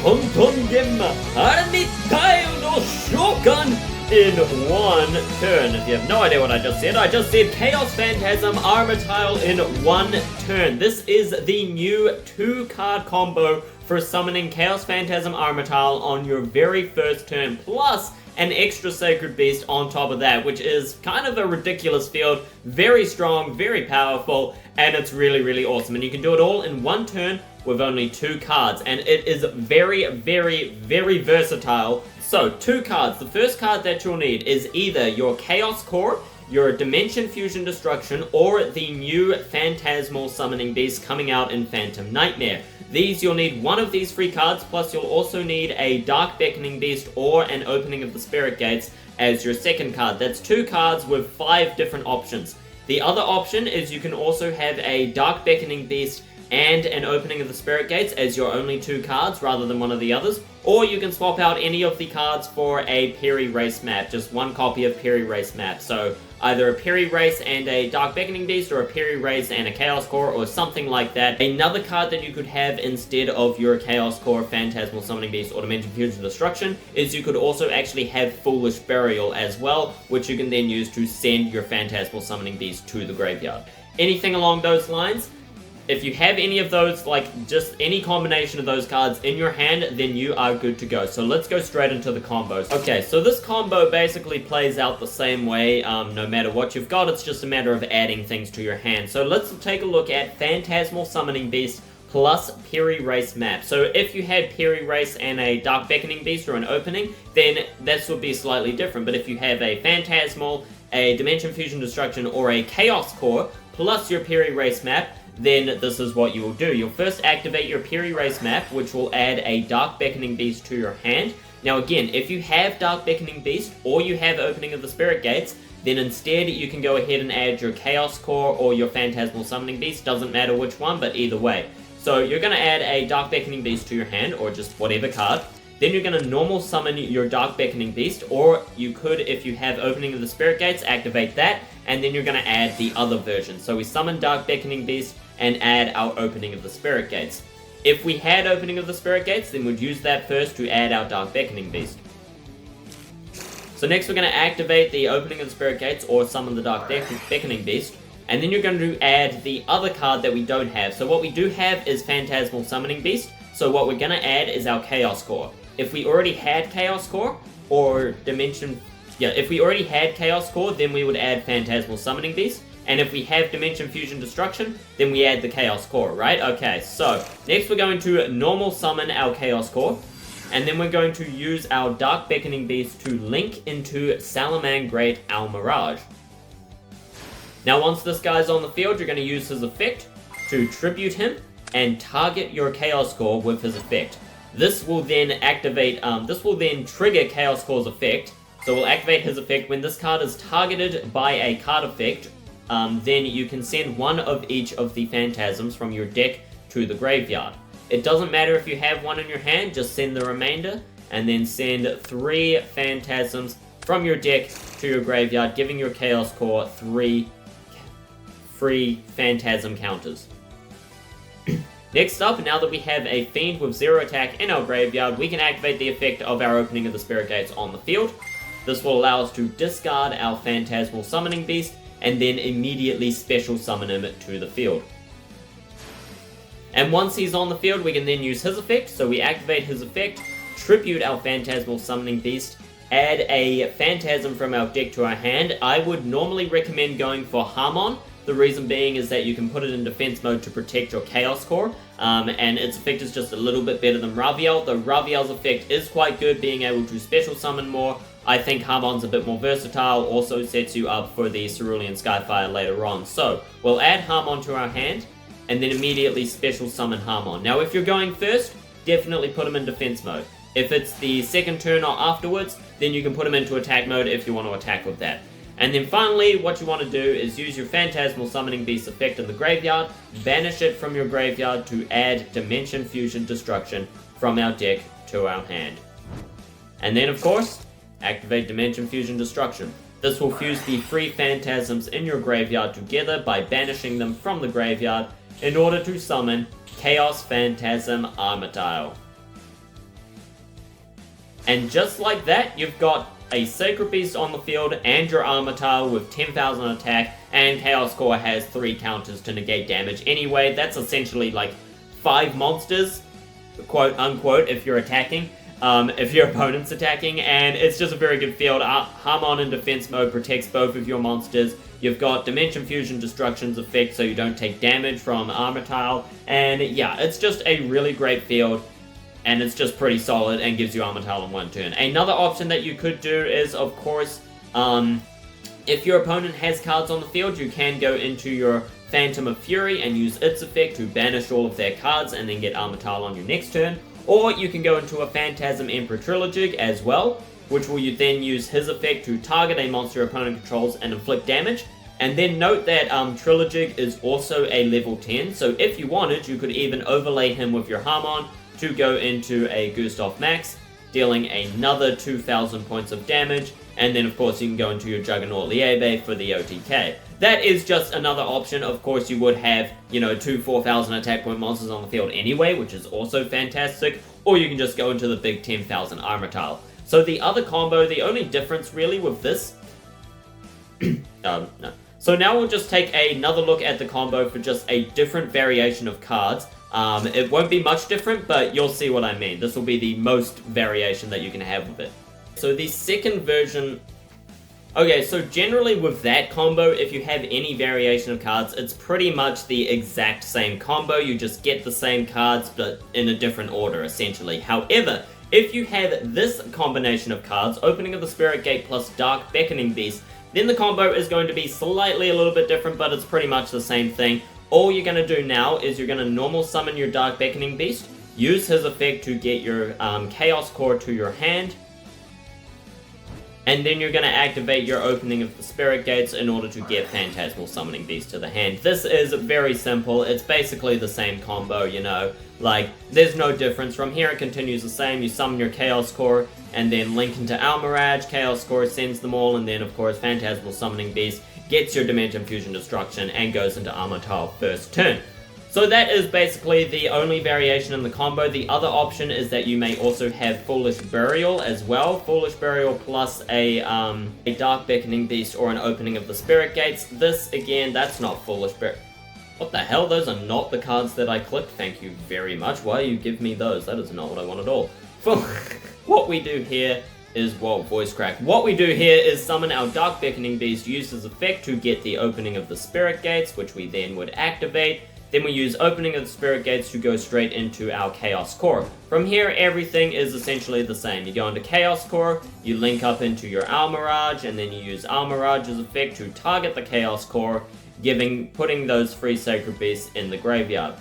トントン現場ARMITYLE no Shogun in one turn. If you have no idea what I just said Chaos Phantasm ARMITYLE in one turn. This is the new 2-card combo for summoning Chaos Phantasm ARMITYLE on your very first turn, plus an extra Sacred Beast on top of that, which is kind of a ridiculous field, very strong, very powerful, and it's really, really awesome. And you can do it all in one turn with only 2 cards, and it is very, very, very versatile. So, 2 cards. The first card that you'll need is either your Chaos Core, your Dimension Fusion Destruction, or the new Phantasmal Summoning Beast coming out in Phantom Nightmare. These, you'll need one of these 3 cards, plus you'll also need a Dark Beckoning Beast or an Opening of the Spirit Gates as your second card. That's 2 cards with 5 different options. The other option is you can also have a Dark Beckoning Beast and an Opening of the Spirit Gates as your only 2 cards rather than one of the others, or you can swap out any of the cards for a Peri Race map, just 1 copy of Peri Race map. So either a Peri Race and a Dark Beckoning Beast, or a Peri Race and a Chaos Core, or something like that. Another card that you could have instead of your Chaos Core, Phantasmal Summoning Beast, or Dimension Fusion Destruction is you could also actually have Foolish Burial as well, which you can then use to send your Phantasmal Summoning Beast to the graveyard. Anything along those lines? If you have any of those, like just any combination of those cards in your hand, then you are good to go. So let's go straight into the combos. Okay, so this combo basically plays out the same way no matter what you've got. It's just a matter of adding things to your hand. So let's take a look at Phantasmal Summoning Beast plus Peri Race map. So if you had Peri Race and a Dark Beckoning Beast or an Opening, then this would be slightly different. But if you have a Phantasmal, a Dimension Fusion Destruction, or a Chaos Core plus your Peri Race map, then this is what you will do. You'll first activate your Peri Race map, which will add a Dark Beckoning Beast to your hand. Now again, if you have Dark Beckoning Beast or you have Opening of the Spirit Gates, then instead you can go ahead and add your Chaos Core or your Phantasmal Summoning Beast, doesn't matter which one, but either way. So you're going to add a Dark Beckoning Beast to your hand, or just whatever card. Then you're going to normal summon your Dark Beckoning Beast, or you could, if you have Opening of the Spirit Gates, activate that, and then you're going to add the other version. So we summon Dark Beckoning Beast and add our Opening of the Spirit Gates. If we had Opening of the Spirit Gates, then we'd use that first to add our Dark Beckoning Beast. So next we're going to activate the Opening of the Spirit Gates or summon the Dark Beckoning Beast, and then you're going to add the other card that we don't have. So what we do have is Phantasmal Summoning Beast, so what we're going to add is our Chaos Core. If we already had Chaos Core, or if we already had Chaos Core, then we would add Phantasmal Summoning Beast. And if we have Dimension Fusion Destruction, then we add the Chaos Core, right? Okay, so next we're going to normal summon our Chaos Core, and then we're going to use our Dark Beckoning Beast to link into Salamangreat Great Almirage. Now once this guy's on the field, you're going to use his effect to tribute him and target your Chaos Core with his effect. This will then trigger Chaos Core's effect. So we'll activate his effect. When this card is targeted by a card effect, then you can send one of each of the Phantasms from your deck to the graveyard. It doesn't matter if you have one in your hand, just send the remainder, and then send 3 Phantasms from your deck to your graveyard, giving your Chaos Core 3 free Phantasm counters. Next up, now that we have a Fiend with 0 attack in our graveyard, we can activate the effect of our Opening of the Spirit Gates on the field. This will allow us to discard our Phantasmal Summoning Beast, and then immediately special summon him to the field. And once he's on the field, we can then use his effect. So we activate his effect, tribute our Phantasmal Summoning Beast, add a Phantasm from our deck to our hand. I would normally recommend going for Harmon. The reason being is that you can put it in defense mode to protect your Chaos Core, and its effect is just a little bit better than Raviel. The Raviel's effect is quite good, being able to special summon more. I think Harmon's a bit more versatile, also sets you up for the Cerulean Skyfire later on. So, we'll add Harmon to our hand, and then immediately special summon Harmon. Now if you're going first, definitely put him in defense mode. If it's the second turn or afterwards, then you can put him into attack mode if you want to attack with that. And then finally, what you want to do is use your Phantasmal Summoning Beast effect in the graveyard, banish it from your graveyard to add Dimension Fusion Destruction from our deck to our hand. And then of course, activate Dimension Fusion Destruction. This will fuse the 3 Phantasms in your graveyard together by banishing them from the graveyard in order to summon Chaos Phantasm ARMITYLE. And just like that, you've got a Sacred Beast on the field and your ARMITYLE with 10,000 attack, and Chaos Core has 3 counters to negate damage anyway. That's essentially like 5 monsters, quote unquote, if you're attacking, if your opponent's attacking, and it's just a very good field. Harmon in defense mode protects both of your monsters. You've got Dimension Fusion Destruction's effect so you don't take damage from ARMITYLE, and yeah, it's just a really great field. And it's just pretty solid and gives you ARMITYLE in 1 turn. Another option that you could do is, of course, if your opponent has cards on the field, you can go into your Phantom of Fury and use its effect to banish all of their cards and then get ARMITYLE on your next turn. Or you can go into a Phantasm Emperor Trilogy as well, which will you then use his effect to target a monster your opponent controls and inflict damage. And then note that Trilogy is also a level 10, so if you wanted, you could even overlay him with your Harmon to go into a Gustav Max, dealing another 2,000 points of damage, and then of course you can go into your Juggernaut Liebe for the OTK. That is just another option. Of course you would have, you know, 2 4,000 attack point monsters on the field anyway, which is also fantastic, or you can just go into the big 10,000 ARMITYLE. So the other combo, the only difference really with this... no. So now we'll just take another look at the combo for just a different variation of cards. It won't be much different, but you'll see what I mean. This will be the most variation that you can have with it. So the second version... Okay, so generally with that combo, if you have any variation of cards, it's pretty much the exact same combo. You just get the same cards, but in a different order, essentially. However, if you have this combination of cards, Opening of the Spirit Gate plus Dark Beckoning Beast, then the combo is going to be slightly a little bit different, but it's pretty much the same thing. All you're going to do now is you're going to normal summon your Dark Beckoning Beast, use his effect to get your Chaos Core to your hand, and then you're going to activate your Opening of the Spirit Gates in order to get Phantasmal Summoning Beast to the hand. This is very simple. It's basically the same combo, you know. Like, there's no difference. From here it continues the same. You summon your Chaos Core, and then link into Almirage, Chaos Core sends them all, and then of course Phantasmal Summoning Beast gets your Dimension Fusion Destruction and goes into ARMITYLE first turn. So that is basically the only variation in the combo. The other option is that you may also have Foolish Burial as well. Foolish Burial plus a Dark Beckoning Beast or an Opening of the Spirit Gates. This, again, that's not Foolish Burial. What the hell? Those are not the cards that I clicked. Thank you very much. Why do you give me those? That is not what I want at all. What we do here is, whoa, voice crack. What we do here is summon our Dark Beckoning Beast, use his effect to get the Opening of the Spirit Gates, which we then would activate. Then we use Opening of the Spirit Gates to go straight into our Chaos Core. From here, everything is essentially the same. You go into Chaos Core, you link up into your Almirage, and then you use Almirage's effect to target the Chaos Core, putting those free Sacred Beasts in the graveyard.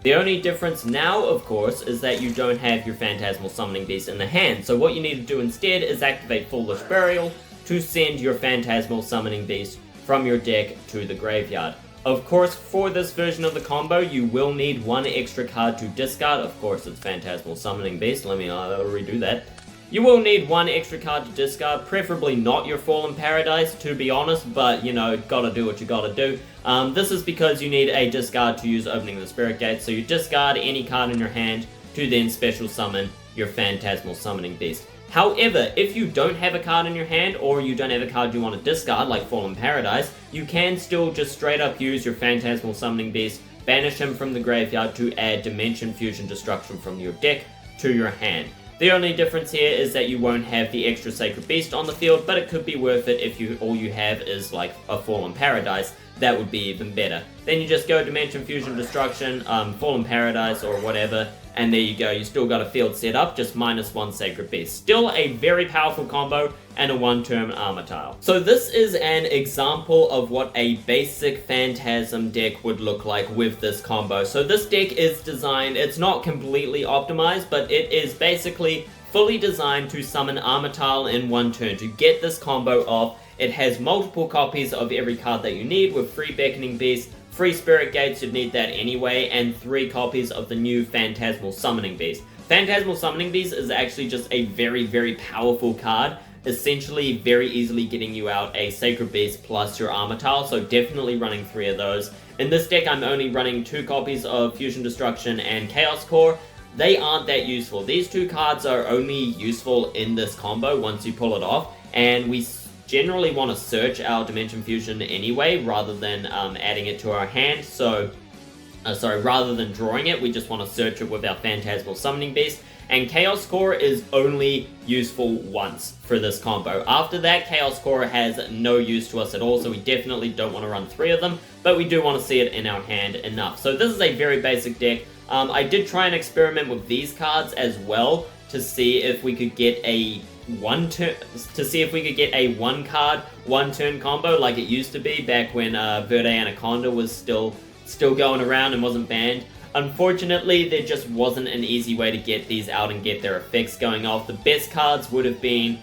The only difference now, of course, is that you don't have your Phantasmal Summoning Beast in the hand. So what you need to do instead is activate Foolish Burial to send your Phantasmal Summoning Beast from your deck to the graveyard. Of course, for this version of the combo, you will need 1 extra card to discard. Of course, it's Phantasmal Summoning Beast. Let me redo that. You will need 1 extra card to discard, preferably not your Fallen Paradise, to be honest, but, you know, gotta do what you gotta do. This is because you need a discard to use Opening of the Spirit Gate, so you discard any card in your hand to then special summon your Phantasmal Summoning Beast. However, if you don't have a card in your hand, or you don't have a card you want to discard, like Fallen Paradise, you can still just straight up use your Phantasmal Summoning Beast, banish him from the graveyard to add Dimension Fusion Destruction from your deck to your hand. The only difference here is that you won't have the extra Sacred Beast on the field, but it could be worth it if all you have is like a Fallen Paradise. That would be even better. Then you just go Dimension Fusion Destruction, Fallen Paradise or whatever, and there you go. You still got a field set up, just -1 Sacred Beast. Still a very powerful combo and a 1-turn ARMITYLE. So this is an example of what a basic Phantasm deck would look like with this combo. So this deck is designed, it's not completely optimized, but it is basically fully designed to summon ARMITYLE in 1 turn. To get this combo off, it has multiple copies of every card that you need with free Beckoning Beast, free Spirit Gates, you'd need that anyway, and 3 copies of the new Phantasmal Summoning Beast. Phantasmal Summoning Beast is actually just a very, very powerful card, essentially very easily getting you out a Sacred Beast plus your ARMITYLE, so definitely running 3 of those. In this deck, I'm only running 2 copies of Fusion Destruction and Chaos Core. they aren't that useful. These two cards are only useful in this combo once you pull it off, and we generally want to search our Dimension Fusion anyway, rather than adding it to our hand, so... rather than drawing it, we just want to search it with our Phantasmal Summoning Beast, and Chaos Core is only useful once for this combo. After that, Chaos Core has no use to us at all, so we definitely don't want to run 3 of them, but we do want to see it in our hand enough. So this is a very basic deck. I did try and experiment with these cards as well to see if we could get a one card, 1 turn combo like it used to be back when Verde Anaconda was still going around and wasn't banned. Unfortunately, there just wasn't an easy way to get these out and get their effects going off. The best cards would have been,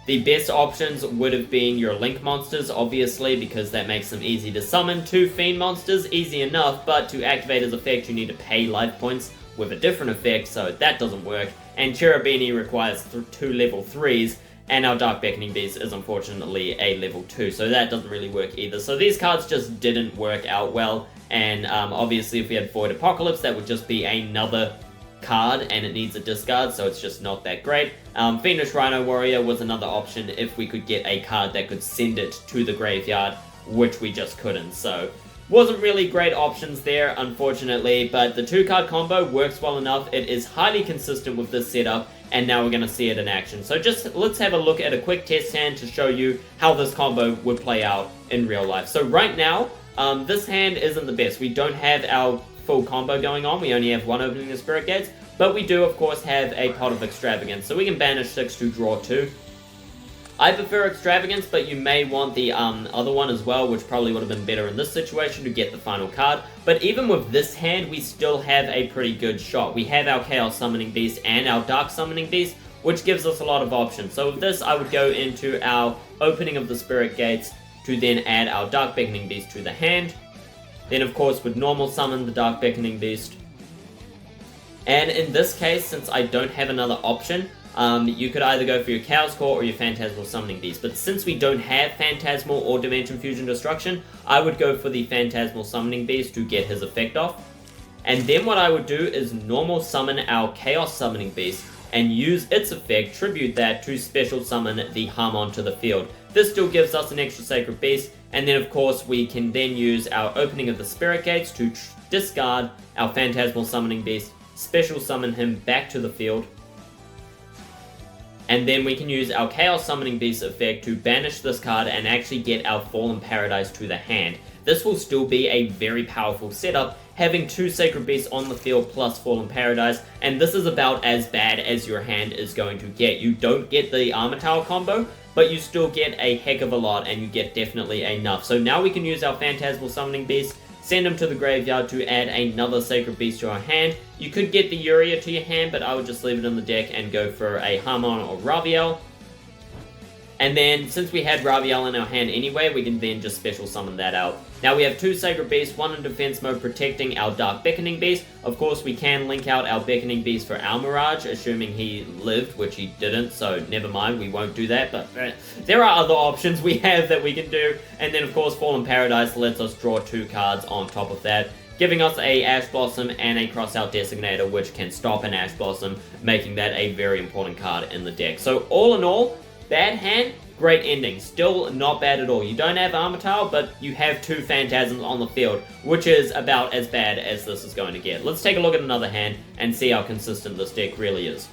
the best options would have been your Link monsters, obviously, because that makes them easy to summon. 2 Fiend monsters, easy enough, but to activate his effect, you need to pay life points with a different effect, so that doesn't work. And Cherubini requires 2 level 3s, and our Dark Beckoning Beast is unfortunately a level 2, so that doesn't really work either. So these cards just didn't work out well, and obviously if we had Void Apocalypse, that would just be another card, and it needs a discard, so it's just not that great. Fiendish Rhino Warrior was another option if we could get a card that could send it to the graveyard, which we just couldn't, so... wasn't really great options there, unfortunately, but the 2-card combo works well enough. It is highly consistent with this setup, and now we're going to see it in action. So just let's have a look at a quick test hand to show you how this combo would play out in real life. So right now, this hand isn't the best. We don't have our full combo going on. We only have 1 opening of Spirit Gates, but we do, of course, have a Pot of Extravagance. So we can banish 6 to draw 2. I prefer Extravagance, but you may want the other one as well, which probably would have been better in this situation to get the final card. But even with this hand, we still have a pretty good shot. We have our Chaos Summoning Beast and our Dark Summoning Beast, which gives us a lot of options. So with this, I would go into our opening of the Spirit Gates to then add our Dark Beckoning Beast to the hand. Then, of course, would normal summon the Dark Beckoning Beast. And in this case, since I don't have another option, you could either go for your Chaos Core or your Phantasmal Summoning Beast. But since we don't have Phantasmal or Dimension Fusion Destruction, I would go for the Phantasmal Summoning Beast to get his effect off. And then what I would do is normal summon our Chaos Summoning Beast and use its effect, tribute that, to special summon the Hum onto the field. This still gives us an extra Sacred Beast, and then of course we can then use our opening of the Spirit Gates to discard our Phantasmal Summoning Beast, special summon him back to the field, and then we can use our Chaos Summoning Beast effect to banish this card and actually get our Fallen Paradise to the hand. This will still be a very powerful setup, having 2 Sacred Beasts on the field plus Fallen Paradise, and this is about as bad as your hand is going to get. You don't get the ARMITYLE combo, but you still get a heck of a lot, and you get definitely enough. So now we can use our Phantasmal Summoning Beast, send him to the graveyard to add another Sacred Beast to our hand. You could get the Uria to your hand, but I would just leave it in the deck and go for a Harmon or Raviel. And then, since we had Raviel in our hand anyway, we can then just special summon that out. Now we have 2 Sacred Beasts, 1 in defense mode protecting our Dark Beckoning Beast. Of course, we can link out our Beckoning Beast for Almirage, assuming he lived, which he didn't, so never mind, we won't do that. But there are other options we have that we can do. And then, of course, Fallen Paradise lets us draw 2 cards on top of that, giving us a Ash Blossom and a Crossout Designator, which can stop an Ash Blossom, making that a very important card in the deck. So all in all, bad hand, great ending. Still not bad at all. You don't have ARMITYLE, but you have 2 Phantasms on the field, which is about as bad as this is going to get. Let's take a look at another hand and see how consistent this deck really is.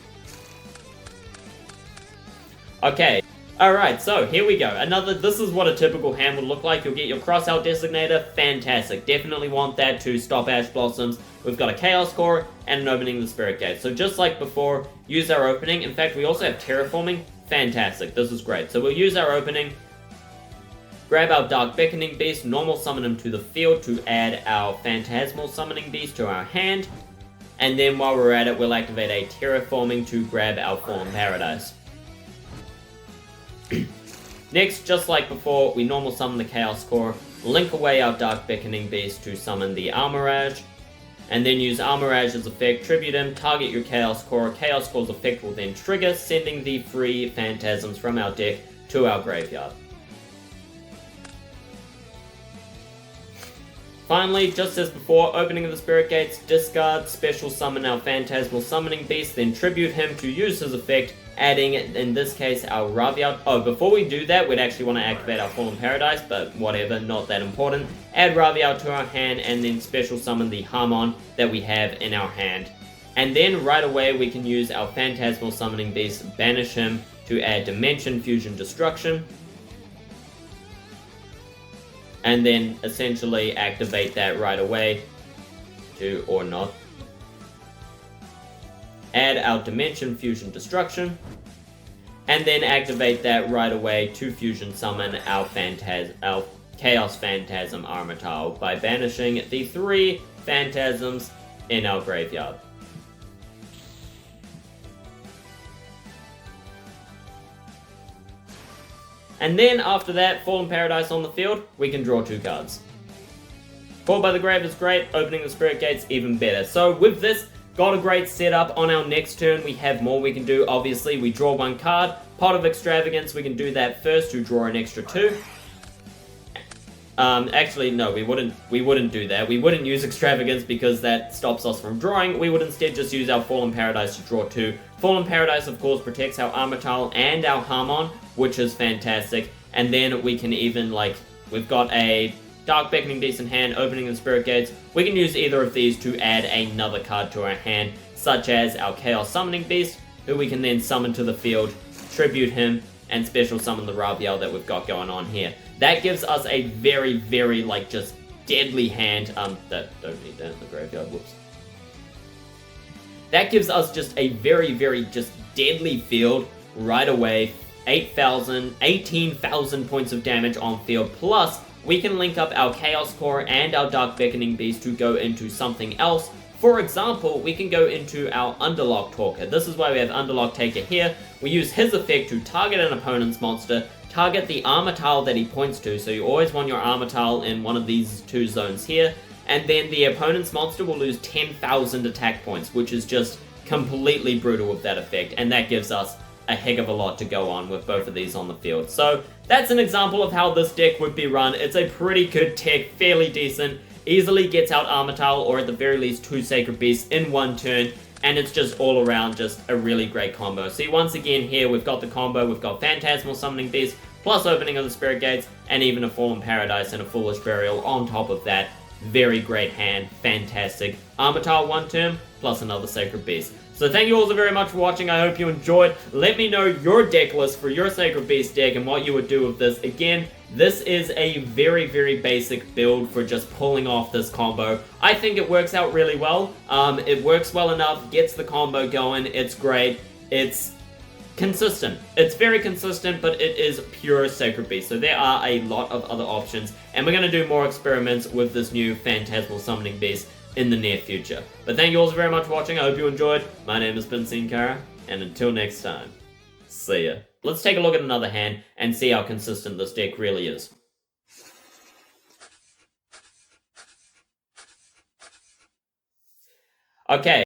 Okay. Alright, so here we go. This is what a typical hand would look like. You'll get your Crossout Designator, fantastic. Definitely want that to stop Ash Blossoms. We've got a Chaos Core and an opening of the Spirit Gate. So just like before, use our opening. In fact, we also have Terraforming. Fantastic, this is great. So we'll use our opening, grab our Dark Beckoning Beast, normal summon him to the field to add our Phantasmal Summoning Beast to our hand, and then while we're at it, we'll activate a Terraforming to grab our Fallen Paradise. Next, just like before, we normal summon the Chaos Core, link away our Dark Beckoning Beast to summon the Almirage, and then use Almirage's effect, tribute him, target your Chaos Core. Chaos Core's effect will then trigger, sending the free Phantasms from our deck to our graveyard. Finally, just as before, opening of the Spirit Gates, discard, special summon our Phantasmal Summoning Beast, then tribute him to use his effect, adding, in this case, our Ravial. Oh, before we do that, we'd actually want to activate our Fallen Paradise, but whatever, not that important. Add Ravial to our hand, and then special summon the Harmon that we have in our hand. And then right away, we can use our Phantasmal Summoning Beast, banish him to add Dimension Fusion Destruction. And then essentially activate that right away to, or not. Add our Dimension Fusion Destruction, and then activate that right away to fusion summon our Chaos Phantasm ARMITYLE by banishing the 3 Phantasms in our graveyard. And then after that, Fallen Paradise on the field, we can draw 2 cards. Called by the Grave is great, opening the Spirit Gates even better. So with this, got a great setup. On our next turn, we have more we can do. Obviously, we draw 1 card. Pot of Extravagance, we can do that first to draw an extra 2. Actually, no, we wouldn't do that. We wouldn't use Extravagance because that stops us from drawing. We would instead just use our Fallen Paradise to draw 2. Fallen Paradise, of course, protects our ARMITYLE and our Harmon, which is fantastic. And then we can even, like, we've got a Dark Beckoning Beast in hand, opening the Spirit Gates. We can use either of these to add another card to our hand, such as our Chaos Summoning Beast, who we can then summon to the field, tribute him, and special summon the Ravial that we've got going on here. That gives us a very, very, like, just deadly hand. That don't need that in the graveyard, whoops. That gives us just a very, very, just deadly field right away. 18,000 points of damage on field, plus we can link up our Chaos Core and our Dark Beckoning Beast to go into something else. For example, we can go into our Underlock Talker. This is why we have Underlock Taker here. We use his effect to target an opponent's monster, target the ARMITYLE that he points to, so you always want your ARMITYLE in one of these 2 zones here, and then the opponent's monster will lose 10,000 attack points, which is just completely brutal with that effect, and that gives us a heck of a lot to go on with both of these on the field. So that's an example of how this deck would be run. It's a pretty good deck, fairly decent, easily gets out ARMITYLE, or at the very least 2 Sacred Beasts in 1 turn, and it's just all around just a really great combo. See, once again here, we've got the combo, we've got Phantasmal Summoning Beast, plus opening of the Spirit Gates, and even a Fallen Paradise and a Foolish Burial on top of that. Very great hand, fantastic. ARMITYLE 1 turn, plus another Sacred Beast. So thank you all so very much for watching. I hope you enjoyed. Let me know your deck list for your Sacred Beast deck and what you would do with this. Again, this is a very, very basic build for just pulling off this combo. I think it works out really well. It works well enough, gets the combo going. It's great. It's consistent. It's very consistent, but it is pure Sacred Beast. So there are a lot of other options, and we're going to do more experiments with this new Phantasmal Summoning Beast in the near future. But thank you all so very much for watching. I hope you enjoyed. My name has been Senkara, and until next time, see ya. Let's take a look at another hand and see how consistent this deck really is. Okay.